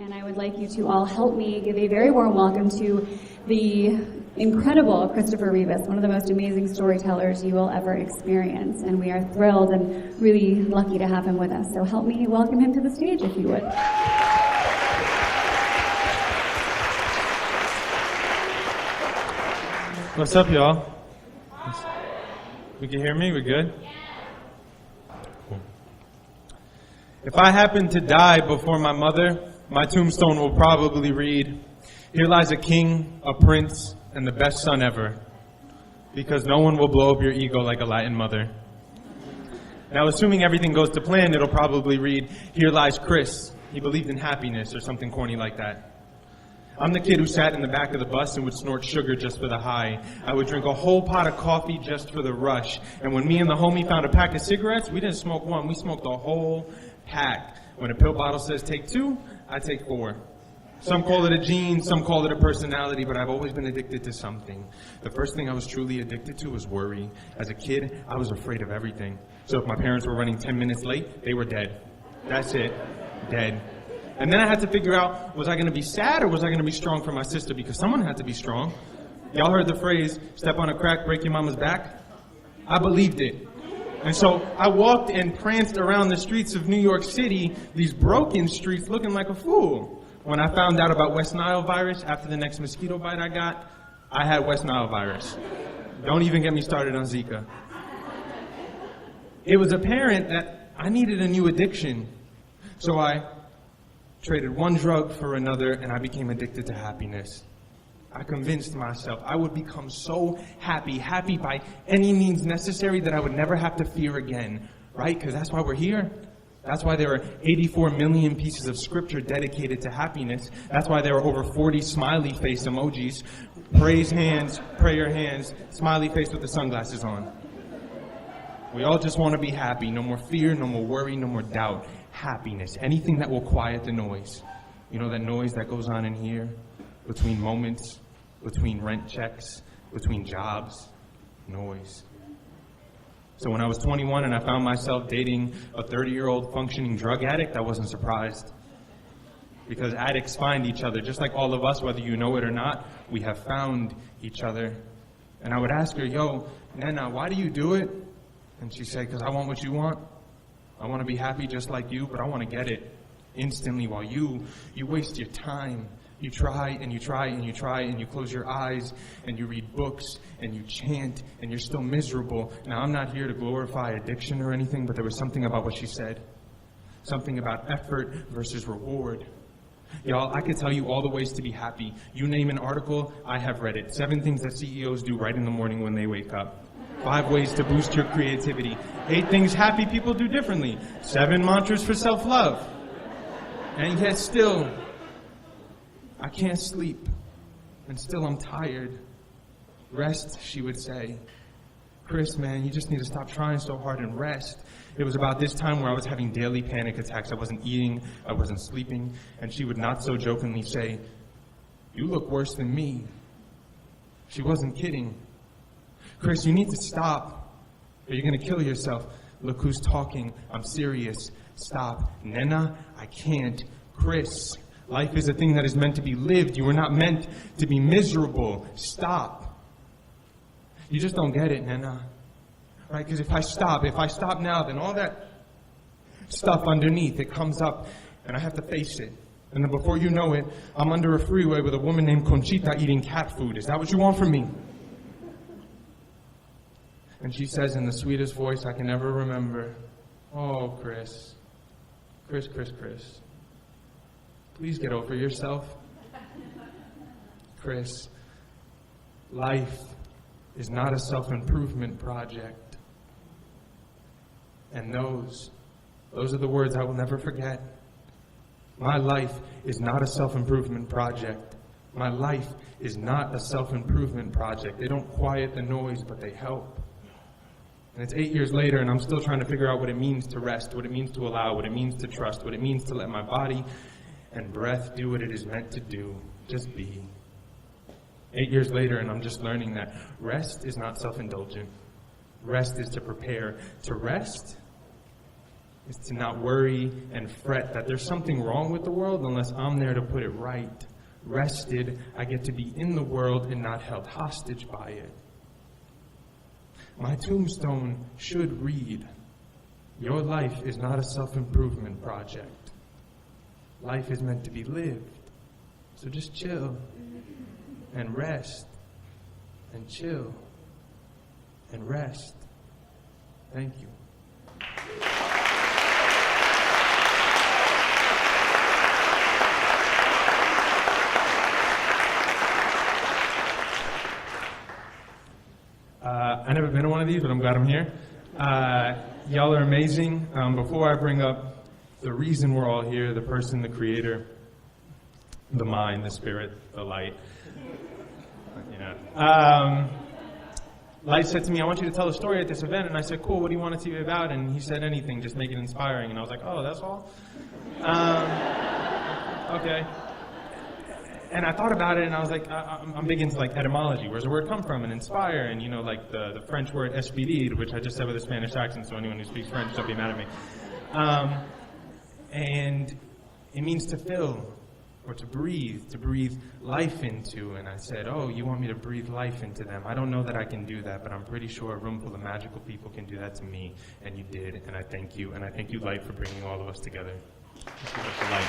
and I would like you to all help me give a very warm welcome to the incredible Christopher Rivas, one of the most amazing storytellers you will ever experience, and we are thrilled and really lucky to have him with us. So help me welcome him to the stage, if you would. What's up, y'all? We can hear me? We good? Cool. If I happen to die before my mother, my tombstone will probably read, "Here lies a king, a prince, and the best son ever." Because no one will blow up your ego like a Latin mother. Now, assuming everything goes to plan, it'll probably read, "Here lies Chris. He believed in happiness," or something corny like that. I'm the kid who sat in the back of the bus and would snort sugar just for the high. I would drink a whole pot of coffee just for the rush. And when me and the homie found a pack of cigarettes, we didn't smoke one, we smoked the whole pack. When a pill bottle says take 2, I take 4. Some call it a gene, some call it a personality, but I've always been addicted to something. The first thing I was truly addicted to was worry. As a kid, I was afraid of everything. So if my parents were running 10 minutes late, they were dead. That's it. Dead. And then I had to figure out, was I going to be sad or was I going to be strong for my sister? Because someone had to be strong. Y'all heard the phrase, step on a crack, break your mama's back? I believed it. And so I walked and pranced around the streets of New York City, these broken streets, looking like a fool. When I found out about West Nile virus, after the next mosquito bite I got, I had West Nile virus. Don't even get me started on Zika. It was apparent that I needed a new addiction. So I traded one drug for another, and I became addicted to happiness. I convinced myself I would become so happy by any means necessary that I would never have to fear again, right? Because that's why we're here. That's why there are 84 million pieces of scripture dedicated to happiness. That's why there are over 40 smiley face emojis. Praise hands, prayer hands, smiley face with the sunglasses on. We all just want to be happy. No more fear, no more worry, no more doubt. Happiness, anything that will quiet the noise. You know that noise that goes on in here? Between moments, between rent checks, between jobs, noise. So when I was 21 and I found myself dating a 30-year-old functioning drug addict, I wasn't surprised. Because addicts find each other, just like all of us, whether you know it or not, we have found each other. And I would ask her, "Yo, Nana, why do you do it?" And she said, "Because I want what you want. I want to be happy just like you, but I want to get it instantly, while you waste your time. You try and you try and you try and you close your eyes and you read books and you chant and you're still miserable." Now, I'm not here to glorify addiction or anything, but there was something about what she said. Something about effort versus reward. Y'all, I could tell you all the ways to be happy. You name an article, I have read it. 7 things that CEOs do right in the morning when they wake up. 5 ways to boost your creativity. 8 things happy people do differently. 7 mantras for self-love. And yet still, I can't sleep. And still I'm tired. Rest, she would say. "Chris, man, you just need to stop trying so hard and rest." It was about this time where I was having daily panic attacks. I wasn't eating, I wasn't sleeping. And she would not so jokingly say, "You look worse than me." She wasn't kidding. "Chris, you need to stop, or you're going to kill yourself. Look who's talking. I'm serious. Stop." "Nena, I can't." "Chris, life is a thing that is meant to be lived. You were not meant to be miserable. Stop." You just don't get it, Nena. Right? Because if I stop now, then all that stuff underneath, it comes up, and I have to face it. And then before you know it, I'm under a freeway with a woman named Conchita eating cat food. Is that what you want from me? And she says in the sweetest voice I can ever remember, "Oh, Chris, Chris, please get over yourself. Chris, life is not a self-improvement project." And those are the words I will never forget. My life is not a self-improvement project. My life is not a self-improvement project. They don't quiet the noise, but they help. And it's 8 years later, and I'm still trying to figure out what it means to rest, what it means to allow, what it means to trust, what it means to let my body and breath do what it is meant to do. Just be. 8 years later, and I'm just learning that rest is not self-indulgent. Rest is to prepare. To rest is to not worry and fret that there's something wrong with the world unless I'm there to put it right. Rested, I get to be in the world and not held hostage by it. My tombstone should read, your life is not a self-improvement project. Life is meant to be lived. So just chill and rest and chill and rest. Thank you. I've never been to one of these, but I'm glad I'm here. Y'all are amazing. Before I bring up the reason we're all here, the person, the creator, the mind, the spirit, the light. Light said to me, I want you to tell a story at this event. And I said, cool, what do you want it to be about? And he said, anything, just make it inspiring. And I was like, oh, that's all? Okay. And I thought about it, and I was like, I'm big into like etymology. Where's the word come from? And inspire, and like the French word esprit, which I just said with a Spanish accent, so anyone who speaks French, don't be mad at me. And it means to fill, or to breathe life into. And I said, oh, you want me to breathe life into them? I don't know that I can do that, but I'm pretty sure a room full of magical people can do that to me, and you did, and I thank you. And I thank you, Light, for bringing all of us together. Let's give us the light.